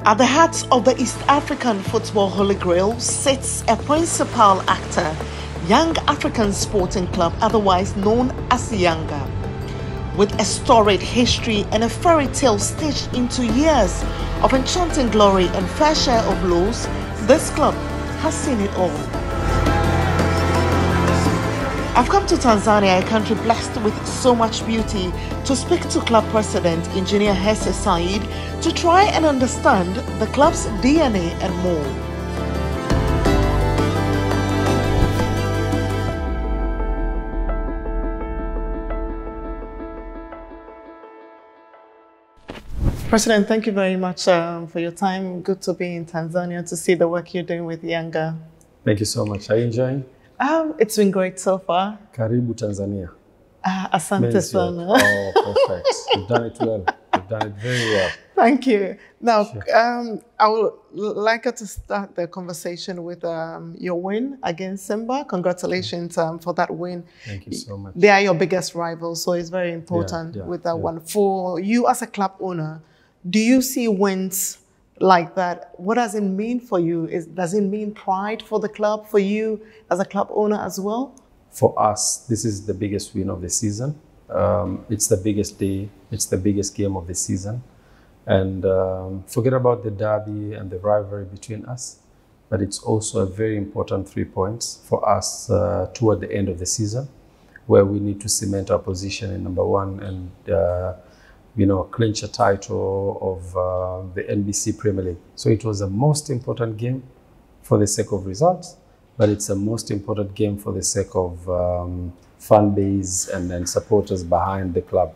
At the heart of the East African football holy grail sits a principal actor, Young African Sporting Club, otherwise known as Yanga. With a storied history and a fairy tale stitched into years of enchanting glory and fair share of lows, this club has seen it all. I've come to Tanzania, a country blessed with so much beauty, to speak to club president, engineer Hersi Said, to try and understand the club's DNA and more. President, thank you very much for your time. Good to be in Tanzania to see the work you're doing with Yanga. Thank you so much. Are you enjoying? It's been great so far. Karibu Tanzania. Asante sana. Oh, perfect. You've done it well. You've done it very well. Thank you. Now, Sure. I would like us to start the conversation with your win against Simba. Congratulations for that win. Thank you so much. They are your biggest rivals, so it's very important with that one. For you as a club owner, do you see wins like that? What does it mean for you? Does it mean pride for the club, for you as a club owner as well? For us, this is the biggest win of the season. It's the biggest day. It's the biggest game of the season. And forget about the derby and the rivalry between us, but it's also a very important 3 points for us toward the end of the season, where we need to cement our position in number one and clinch a title of the NBC Premier League. So it was the most important game for the sake of results, but it's the most important game for the sake of fan base and supporters behind the club.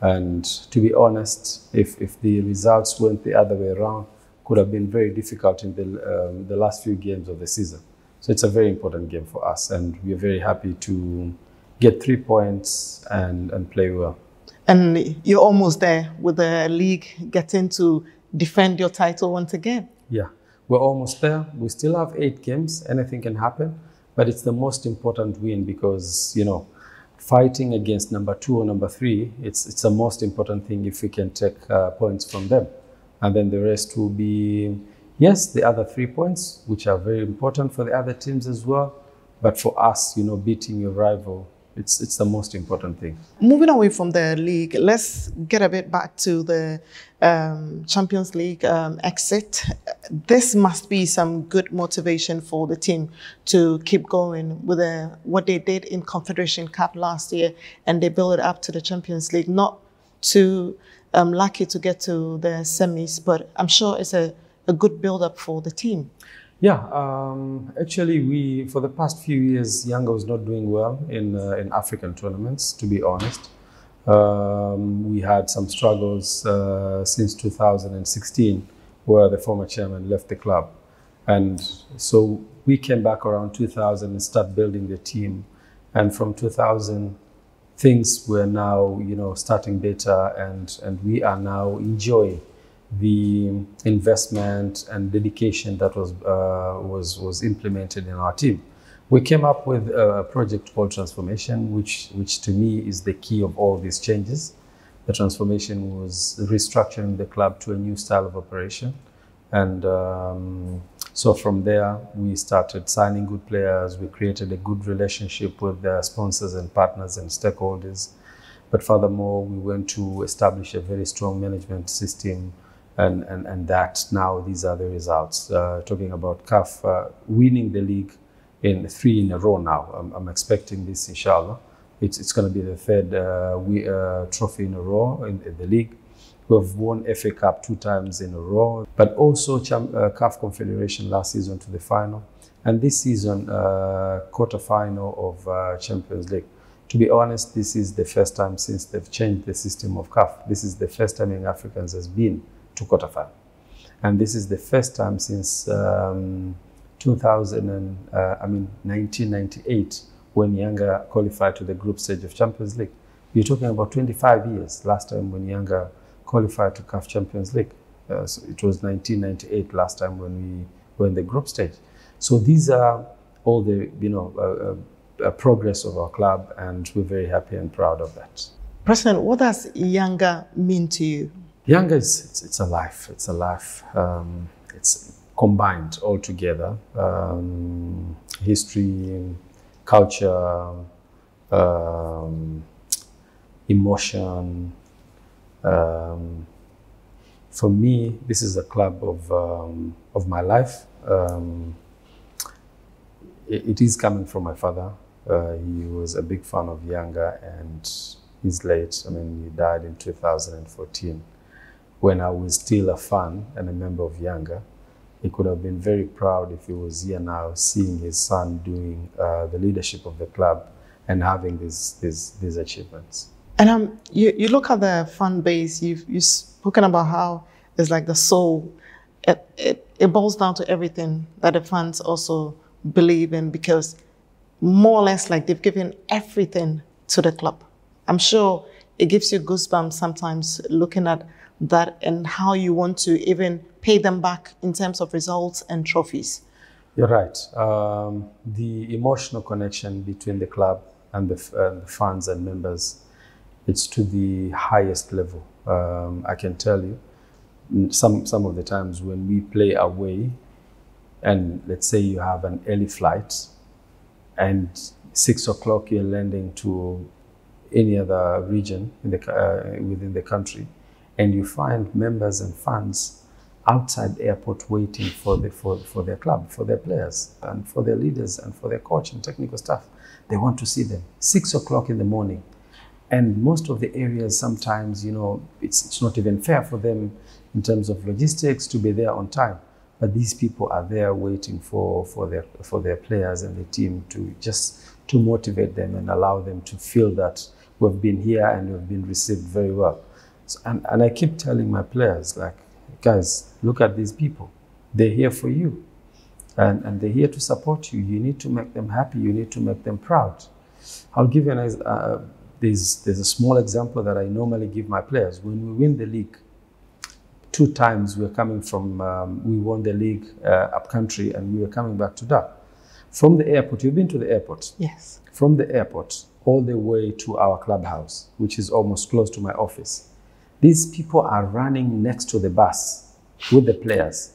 And to be honest, if the results went the other way around, could have been very difficult in the last few games of the season. So it's a very important game for us, and we're very happy to get 3 points and play well. And you're almost there with the league, getting to defend your title once again. Yeah, we're almost there. We still have 8 games. Anything can happen, but it's the most important win because, fighting against number 2 or number 3, it's the most important thing if we can take points from them. And then the rest will be, yes, the other 3 points, which are very important for the other teams as well. But for us, beating your rival, it's the most important thing. Moving away from the league, let's get a bit back to the Champions League exit. This must be some good motivation for the team to keep going with what they did in Confederation Cup last year, and they build it up to the Champions League. Not too lucky to get to the semis, but I'm sure it's a good build-up for the team. Yeah, actually, for the past few years, Yanga was not doing well in African tournaments, to be honest. We had some struggles since 2016, where the former chairman left the club. And so we came back around 2000 and started building the team. And from 2000, things were now, starting better, and we are now enjoying the investment and dedication that was implemented in our team. We came up with a project called Transformation, which to me is the key of all these changes. The transformation was restructuring the club to a new style of operation. And so from there, we started signing good players. We created a good relationship with the sponsors and partners and stakeholders. But furthermore, we went to establish a very strong management system. And that now these are the results. Talking about CAF winning the league in 3 in a row now. I'm expecting this, inshallah. It's going to be the 3rd trophy in a row in the league. We've won FA Cup 2 times in a row, but also CAF Confederation last season to the final. And this season, quarter-final of Champions League. To be honest, this is the first time since they've changed the system of CAF. This is the first time Young Africans has been to quarterfinal, and this is the first time since 1998 when Yanga qualified to the group stage of Champions League. You're talking about 25 years last time when Yanga qualified to CAF Champions League. So it was 1998 last time when we were in the group stage. So these are all the progress of our club, and we're very happy and proud of that. President, what does Yanga mean to you? Yanga it's a life. It's a life. It's combined all together. History, culture, emotion. For me, this is a club of my life. It is coming from my father. He was a big fan of Yanga, and he's late. I mean, he died in 2014. When I was still a fan and a member of Yanga, he could have been very proud if he was here now, seeing his son doing the leadership of the club and having these achievements. And you look at the fan base. You've spoken about how it's like the soul. It boils down to everything that the fans also believe in, because more or less like they've given everything to the club. I'm sure it gives you goosebumps sometimes looking at that and how you want to even pay them back in terms of results and trophies. You're right. The emotional connection between the club and the fans and members, it's to the highest level. I can tell you, some of the times when we play away, and let's say you have an early flight, and 6 o'clock you're landing to any other region in within the country, and you find members and fans outside the airport waiting for their club, for their players, and for their leaders, and for their coach and technical staff. They want to see them. 6 o'clock in the morning. And most of the areas, sometimes, you know, it's not even fair for them in terms of logistics to be there on time. But these people are there waiting for their players and the team to motivate them and allow them to feel that we've been here and we've been received very well. So, and I keep telling my players, like, guys, look at these people. They're here for you. And they're here to support you. You need to make them happy. You need to make them proud. I'll give you there's a small example that I normally give my players. When we win the league, 2 times we're coming from, we won the league up country, and we were coming back to Dar. From the airport, you've been to the airport? Yes. From the airport all the way to our clubhouse, which is almost close to my office. These people are running next to the bus with the players.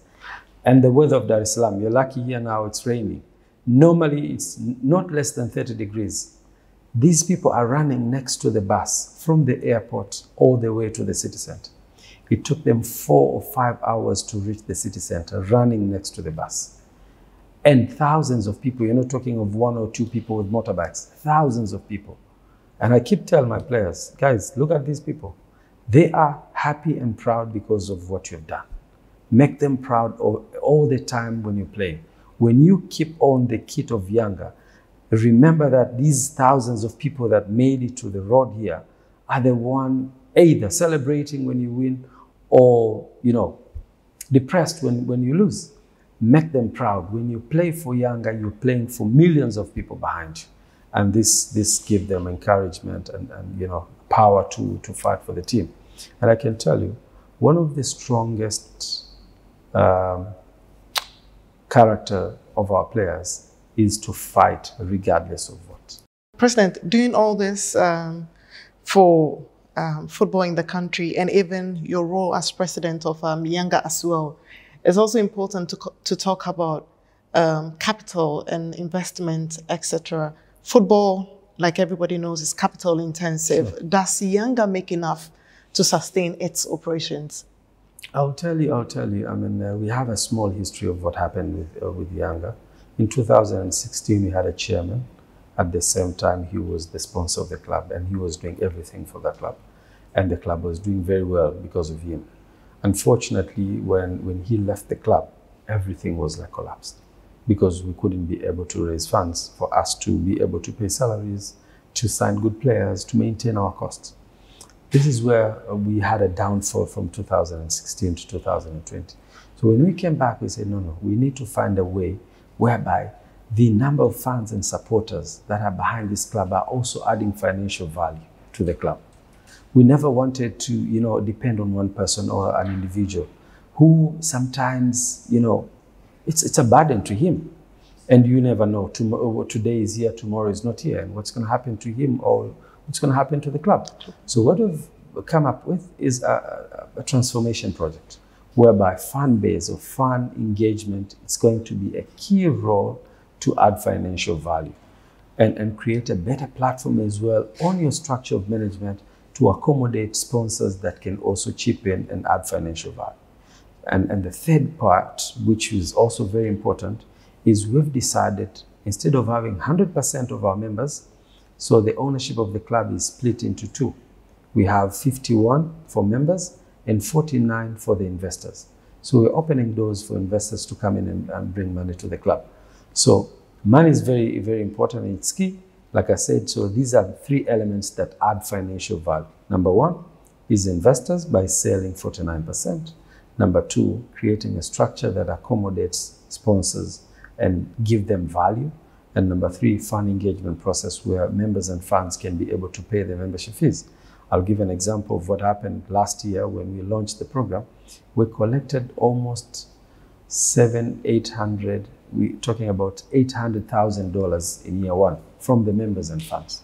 And the weather of Dar es Salaam, you're lucky here now, it's raining. Normally, it's not less than 30 degrees. These people are running next to the bus from the airport all the way to the city center. It took them 4 or 5 hours to reach the city center, running next to the bus. And thousands of people, you're not talking of 1 or 2 people with motorbikes, thousands of people. And I keep telling my players, guys, look at these people. They are happy and proud because of what you've done. Make them proud all the time when you play. When you keep on the kit of Yanga, remember that these thousands of people that made it to the road here are the one either celebrating when you win or, you know, depressed when you lose. Make them proud. When you play for Yanga, you're playing for millions of people behind you. And this gives them encouragement and you know, power to fight for the team. And I can tell you, one of the strongest character of our players is to fight regardless of what. President, doing all this for football in the country, and even your role as president of Yanga as well, it's also important to talk about capital and investment, etc. Football, like everybody knows, is capital intensive. Sure. Does Yanga make enough to sustain its operations? I'll tell you. I mean, we have a small history of what happened with Yanga. In 2016, we had a chairman. At the same time, he was the sponsor of the club, and he was doing everything for the club. And the club was doing very well because of him. Unfortunately, when he left the club, everything was like collapsed, because we couldn't be able to raise funds for us to be able to pay salaries, to sign good players, to maintain our costs. This is where we had a downfall from 2016 to 2020. So when we came back, we said, no, we need to find a way whereby the number of fans and supporters that are behind this club are also adding financial value to the club. We never wanted to, you know, depend on one person or an individual who sometimes, you know, it's a burden to him. And you never know, today is here, tomorrow is not here, and what's going to happen to him or what's going to happen to the club. So what come up with is a transformation project, whereby fan base or fan engagement is going to be a key role to add financial value and create a better platform as well on your structure of management to accommodate sponsors that can also chip in and add financial value. And the third part, which is also very important, is we've decided instead of having 100% of our members, so the ownership of the club is split into two. We have 51 for members and 49 for the investors. So we're opening doors for investors to come in and bring money to the club. So money is very, very important and it's key. Like I said, so these are the three elements that add financial value. Number one is investors by selling 49%. Number two, creating a structure that accommodates sponsors and give them value. And number three, fan engagement process where members and fans can be able to pay their membership fees. I'll give an example of what happened last year when we launched the program. We collected almost $800, we're talking about $800,000 in year one from the members and fans,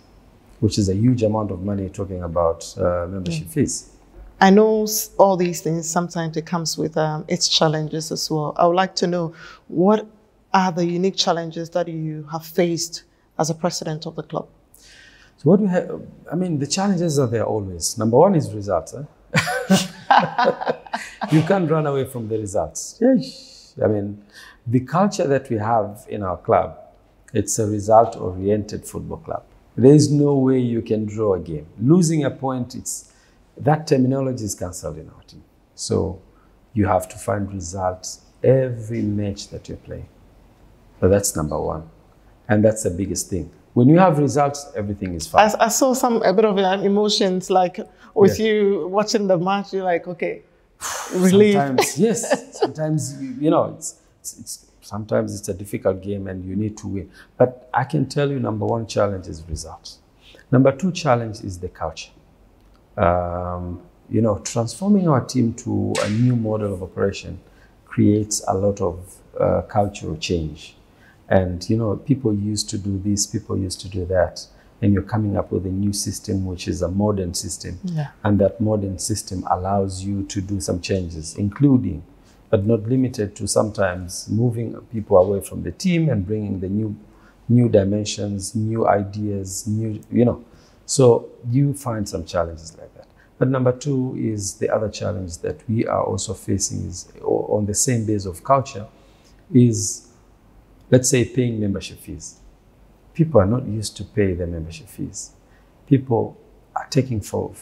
which is a huge amount of money talking about membership fees. I know all these things, sometimes it comes with its challenges as well. I would like to know, what are the unique challenges that you have faced as a president of the club? So what we have, I mean, the challenges are there always. Number one is results. You can't run away from the results. I mean, the culture that we have in our club, it's a result-oriented football club. There is no way you can draw a game. Losing a point, that terminology is cancelled in our team. So you have to find results every match that you're playing. So that's number one. And that's the biggest thing. When you have results, everything is fine. I saw a bit of emotions, like with you watching the match, you're like, okay, relief. Sometimes, yes. Sometimes, sometimes it's a difficult game and you need to win. But I can tell you, number one challenge is results. Number two challenge is the culture. Transforming our team to a new model of operation creates a lot of cultural change. And, people used to do this, people used to do that. And you're coming up with a new system, which is a modern system. Yeah. And that modern system allows you to do some changes, including, but not limited to, sometimes moving people away from the team and bringing the new dimensions, new ideas, So you find some challenges like that. But number two is the other challenge that we are also facing is on the same base of culture is, let's say, paying membership fees. People are not used to pay their membership fees. People are taking for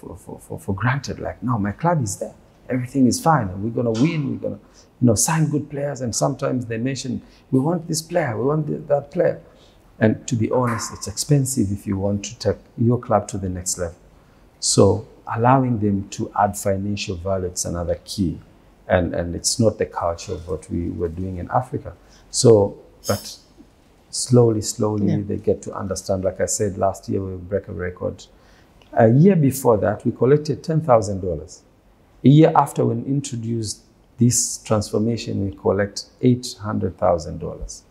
granted, like, no, my club is there. Everything is fine. And we're going to win. We're going to, sign good players. And sometimes they mention, we want this player. We want that player. And to be honest, it's expensive if you want to take your club to the next level. So allowing them to add financial value, it's another key. And it's not the culture of what we were doing in Africa. So, but slowly, they get to understand. Like I said, last year we broke a record. A year before that, we collected $10,000. A year after we introduced this transformation, we collect $800,000.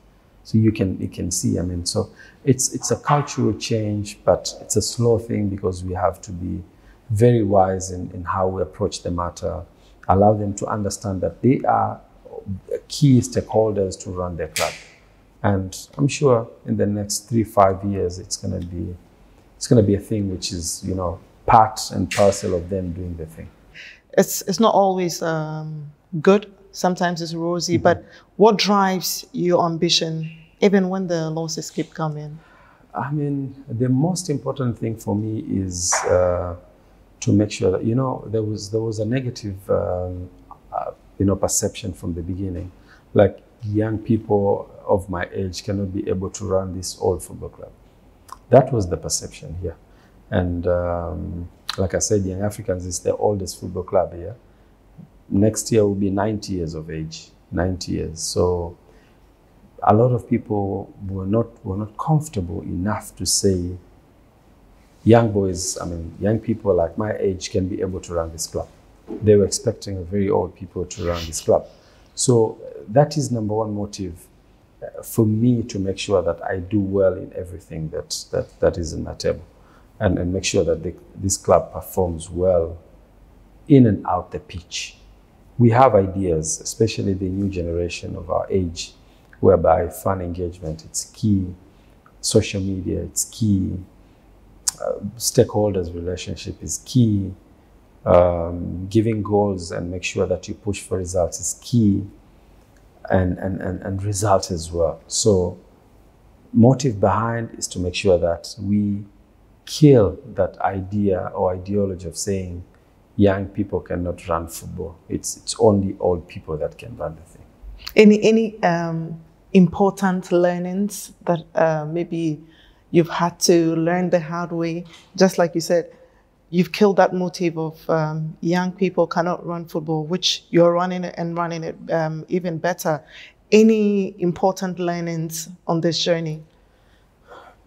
So you can see, so it's a cultural change, but it's a slow thing because we have to be very wise in how we approach the matter, allow them to understand that they are key stakeholders to run their club. And I'm sure in the next 3-5 years, it's going to be a thing which is, part and parcel of them doing the thing. It's not always good. Sometimes it's rosy, but what drives your ambition even when the losses keep coming? The most important thing for me is to make sure that, there was a negative, perception from the beginning. Like, young people of my age cannot be able to run this old football club. That was the perception here. And like I said, Young Africans is the oldest football club here. Next year will be 90 years of age, 90 years. So a lot of people were not comfortable enough to say, young people like my age can be able to run this club. They were expecting very old people to run this club. So that is number one motive for me to make sure that I do well in everything that is in my table, and make sure that this club performs well in and out the pitch. We have ideas, especially the new generation of our age, whereby fan engagement, it's key, social media, it's key, stakeholders relationship is key, giving goals and make sure that you push for results is key, and results as well. So motive behind is to make sure that we kill that idea or ideology of saying young people cannot run football. It's only old people that can run the thing. Any important learnings that maybe you've had to learn the hard way? Just like you said, you've killed that motive of young people cannot run football, which you're running it and running it even better. Any important learnings on this journey?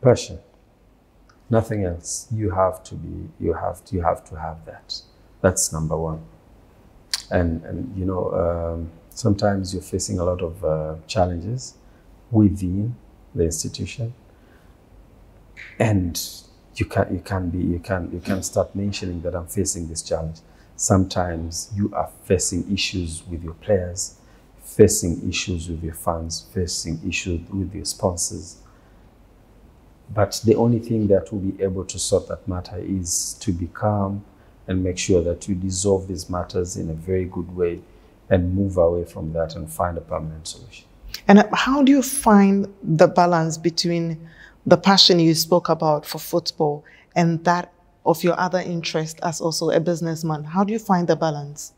Passion. Nothing else. You have to have that. That's number one. And you know, sometimes you're facing a lot of challenges within the institution, and you can start mentioning that I'm facing this challenge. Sometimes you are facing issues with your players, facing issues with your fans, facing issues with your sponsors. But the only thing that will be able to sort that matter is to be calm and make sure that you resolve these matters in a very good way and move away from that and find a permanent solution. And how do you find the balance between the passion you spoke about for football and that of your other interest as also a businessman? How do you find the balance?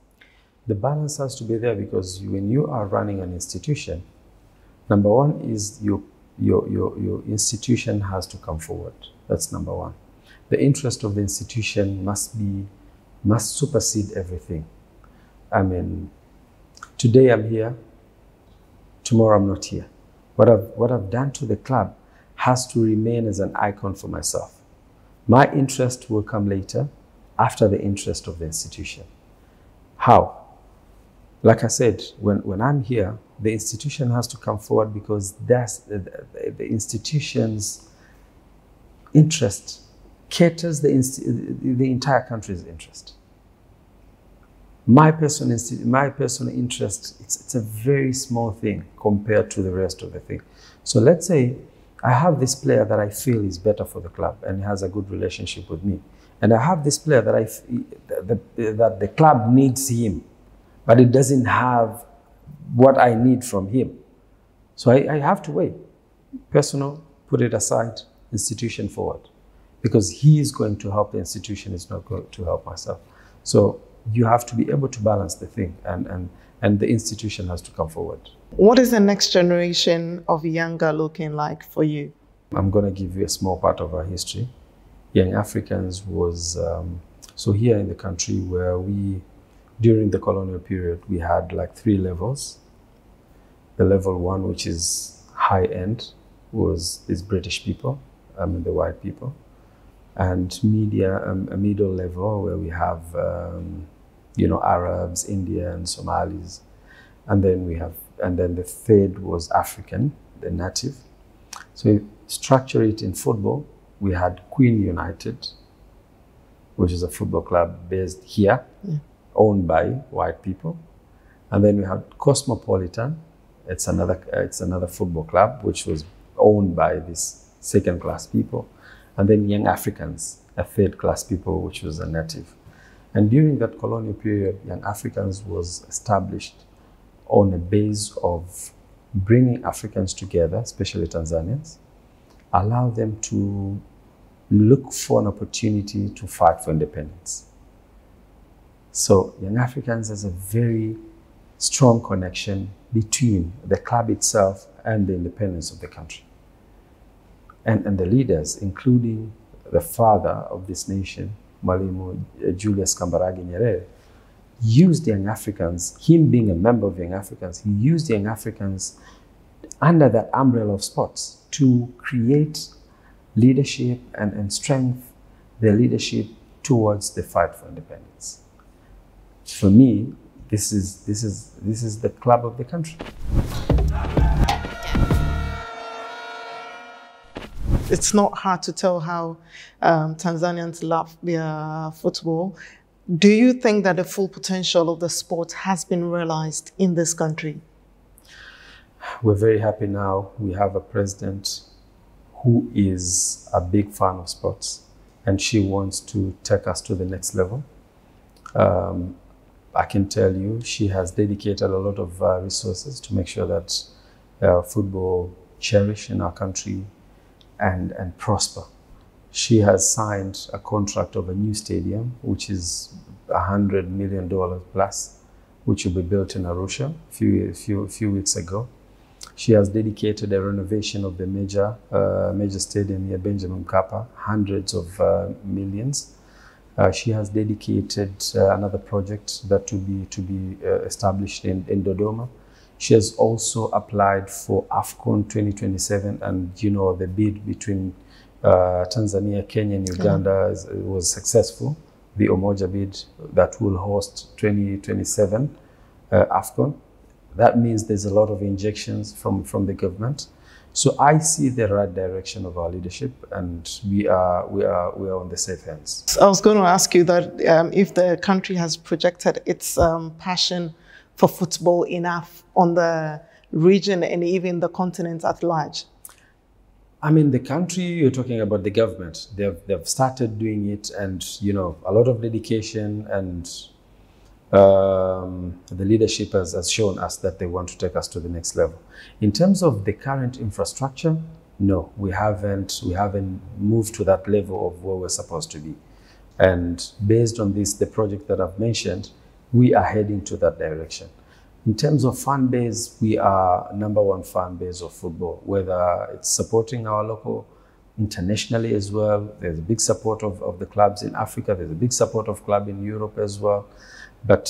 The balance has to be there because when you are running an institution, number one is your institution has to come forward. That's number one. The interest of the institution must supersede everything. I mean, today I'm here, tomorrow I'm not here. What I've done to the club has to remain as an icon for myself. My interest will come later, after the interest of the institution. How? Like I said, when I'm here, the institution has to come forward because that's the institution's interest caters the entire country's interest. My personal interest, it's a very small thing compared to the rest of the thing. So let's say I have this player that I feel is better for the club and has a good relationship with me. And I have this player that the club needs him, but it doesn't have what I need from him. So I have to wait. Personal, put it aside, institution forward. Because he is going to help the institution, it's not going to help myself. So you have to be able to balance the thing, and the institution has to come forward. What is the next generation of Yanga looking like for you? I'm going to give you a small part of our history. Young Africans was, so here in the country where during the colonial period, we had like 3 levels. The level 1, which is high end, is British people, the white people. And a middle level where we have, Arabs, Indians, Somalis. And then the third was African, the native. So we structure it in football. We had Queen United, which is a football club based here, owned by white people. And then we had Cosmopolitan. It's another football club, which was owned by these second-class people. And then Young Africans, a third-class people, which was a native. And during that colonial period, Young Africans was established on a base of bringing Africans together, especially Tanzanians, allow them to look for an opportunity to fight for independence. So Young Africans has a very strong connection between the club itself and the independence of the country. And the leaders, including the father of this nation, Mwalimu Julius Kambarage Nyerere, used Young Africans, him being a member of Young Africans, he used Young Africans under that umbrella of sports to create leadership and strengthen their leadership towards the fight for independence. For me, this is the club of the country. It's not hard to tell how Tanzanians love their football. Do you think that the full potential of the sport has been realized in this country? We're very happy now. We have a president who is a big fan of sports, and she wants to take us to the next level. I can tell you she has dedicated a lot of resources to make sure that football cherish in our country and prosper. She has signed a contract of a new stadium, which is $100 million plus, which will be built in Arusha a few weeks ago. She has dedicated a renovation of the major stadium near Benjamin Mkapa, hundreds of millions. She has dedicated another project that to be established in Dodoma. She has also applied for AFCON 2027, and the bid between Tanzania, Kenya, and Uganda was successful. The Umoja bid that will host 2027 AFCON. That means there's a lot of injections from the government. So I see the right direction of our leadership, and we are on the safe hands. I was going to ask you that if the country has projected its passion for football enough on the region and even the continent at large. I mean, the country, you're talking about the government. They've started doing it, and a lot of dedication, and the leadership has shown us that they want to take us to the next level. In terms of the current infrastructure, no, we haven't moved to that level of where we're supposed to be. And based on this, the project that I've mentioned, we are heading to that direction. In terms of fan base, we are #1 fan base of football, whether it's supporting our local, internationally as well. There's a big support of the clubs in Africa. There's a big support of club in Europe as well. But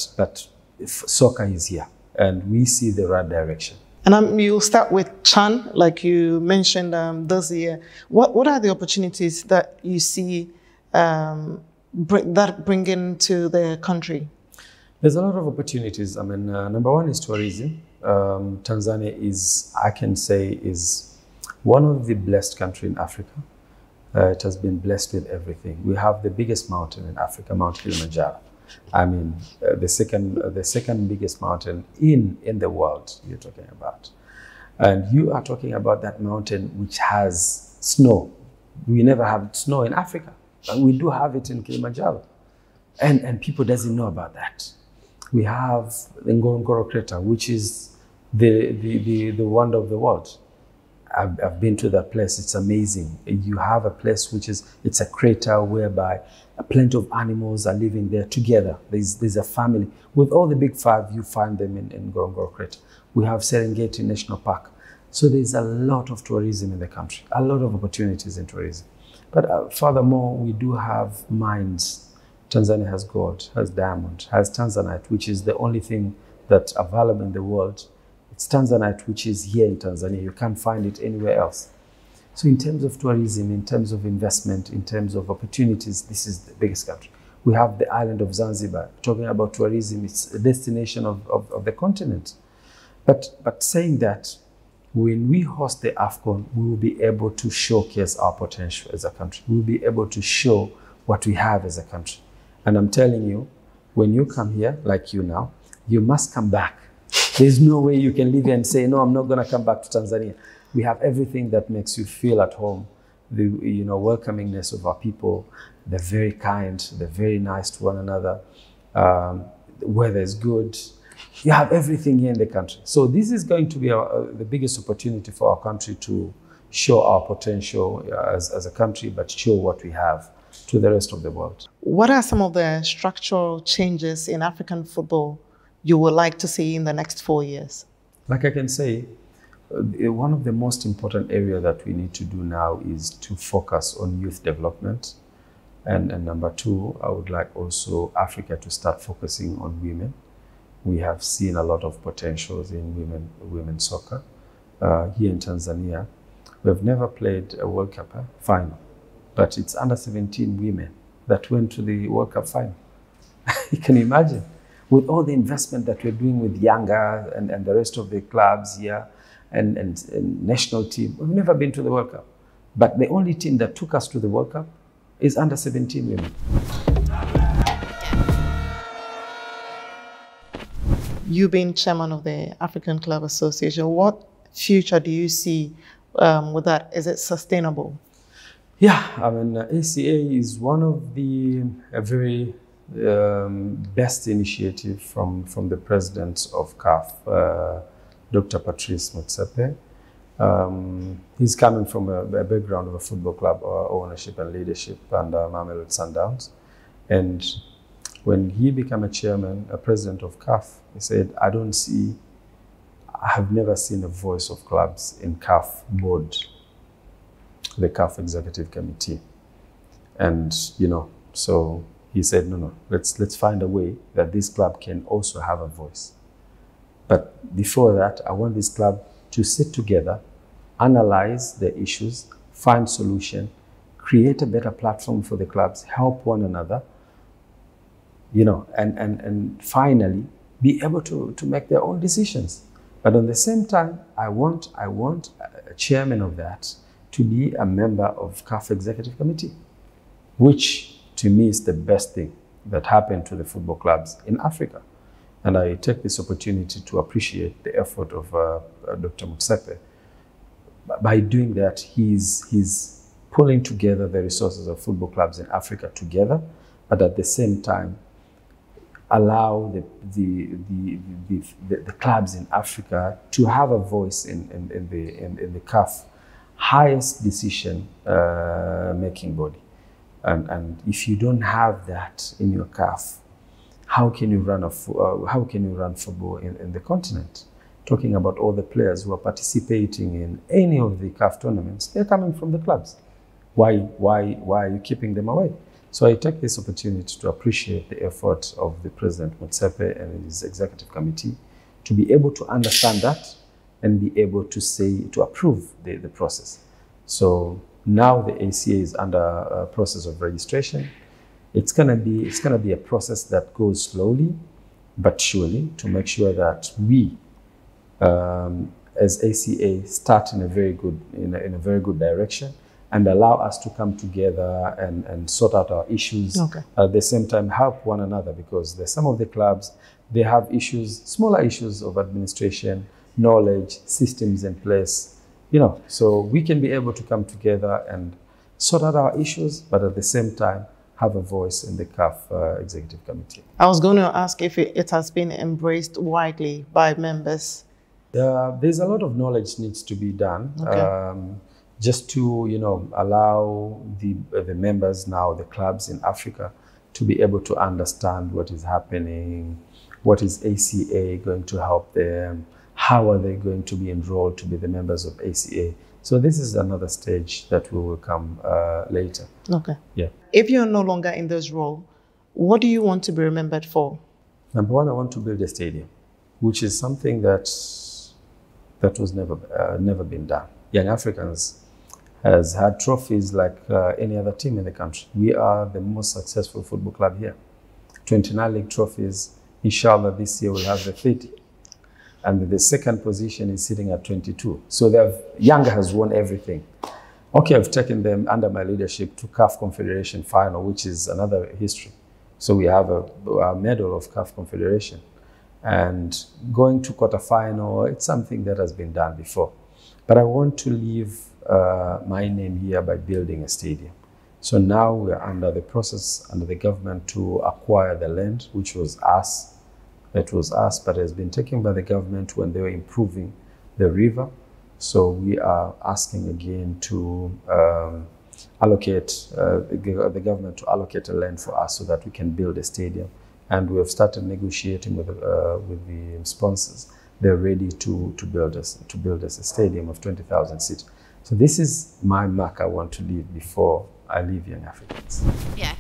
soccer is here, and we see the right direction. And you'll start with CHAN, like you mentioned this year. What are the opportunities that you see bringing to the country? There's a lot of opportunities. I mean, #1 is tourism. Tanzania I can say, is one of the blessed countries in Africa. It has been blessed with everything. We have the biggest mountain in Africa, Mount Kilimanjaro. I mean, the second biggest mountain in the world you're talking about. And you are talking about that mountain which has snow. We never have snow in Africa, and we do have it in Kilimanjaro. And people doesn't know about that. We have the Ngorongoro crater, which is the wonder of the world. I've been to that place. It's amazing. You have a place it's a crater whereby plenty of animals are living there together. There's a family. With all the big five, you find them in Ngorongoro crater. We have Serengeti National Park. So there's a lot of tourism in the country, a lot of opportunities in tourism. But furthermore, we do have mines. Tanzania has gold, has diamond, has Tanzanite, which is the only thing that's available in the world. It's Tanzanite, which is here in Tanzania. You can't find it anywhere else. So in terms of tourism, in terms of investment, in terms of opportunities, this is the biggest country. We have the island of Zanzibar. Talking about tourism, it's a destination of the continent. But saying that, when we host the AFCON, we will be able to showcase our potential as a country. We will be able to show what we have as a country. And I'm telling you, when you come here, like you now, you must come back. There's no way you can leave here and say, no, I'm not going to come back to Tanzania. We have everything that makes you feel at home. The welcomingness of our people. They're very kind. They're very nice to one another. The weather is good. You have everything here in the country. So this is going to be the biggest opportunity for our country to show our potential as a country, but show what we have to the rest of the world. What are some of the structural changes in African football you would like to see in the next 4 years? Like I can say, one of the most important areas that we need to do now is to focus on youth development. And #2, I would like also Africa to start focusing on women. We have seen a lot of potentials in women's soccer. Here in Tanzania, we have never played a World Cup final, but it's under-17 women that went to the World Cup final. You can imagine, with all the investment that we're doing with Yanga and the rest of the clubs here and national team, we've never been to the World Cup. But the only team that took us to the World Cup is under-17 women. you being chairman of the African Club Association, what future do you see with that? Is it sustainable? Yeah, I mean, ACA is one of the very best initiative from the president of CAF, Dr. Patrice Motsepe. He's coming from a background of a football club ownership and leadership under Mamelodi Sundowns. And when he became a president of CAF, he said, I have never seen a voice of clubs in CAF board, the CAF executive committee. And, so he said, no, let's find a way that this club can also have a voice. But before that, I want this club to sit together, analyze the issues, find solution, create a better platform for the clubs, help one another, and finally be able to make their own decisions. But at the same time, I want a chairman of that to be a member of CAF Executive Committee, which to me is the best thing that happened to the football clubs in Africa. And I take this opportunity to appreciate the effort of Dr. Motsepe. By doing that, he's pulling together the resources of football clubs in Africa together, but at the same time, allow the clubs in Africa to have a voice in the CAF highest decision making body. And if you don't have that in your CAF, how can you run football in the continent? Talking about all the players who are participating in any of the CAF tournaments, they're coming from the clubs. Why are you keeping them away? So I take this opportunity to appreciate the effort of the President Motsepe and his executive committee to be able to understand that and be able to approve the process. So now the ACA is under a process of registration. It's gonna be a process that goes slowly but surely to make sure that we, as ACA, start in a very good direction and allow us to come together and sort out our issues. Okay. At the same time, help one another, because there's some of the clubs, they have issues, smaller issues of administration, knowledge, systems in place, so we can be able to come together and sort out our issues, but at the same time, have a voice in the CAF Executive Committee. I was going to ask if it has been embraced widely by members. There's a lot of knowledge needs to be done. Okay. Just to allow the members now, the clubs in Africa, to be able to understand what is happening, what is ACA going to help them, how are they going to be enrolled to be the members of ACA. So this is another stage that we will come later. Okay. Yeah. If you're no longer in this role, what do you want to be remembered for? Number one, I want to build a stadium, which is something that was never been done. Young Africans has had trophies like any other team in the country. We are the most successful football club here. 29 league trophies. Inshallah, this year we'll have the 30. And the second position is sitting at 22. So Yanga has won everything. Okay, I've taken them under my leadership to CAF Confederation final, which is another history. So we have a medal of CAF Confederation. And going to quarterfinal, it's something that has been done before. But I want to leave my name here by building a stadium. So now we're under the process, under the government, to acquire the land, which was us. It was us, but it has been taken by the government when they were improving the river. So we are asking again to allocate, the government to allocate a land for us so that we can build a stadium. And we have started negotiating with the sponsors. They're ready to build us a stadium of 20,000 seats. So this is my mark I want to leave before I leave Young Africans. Yeah,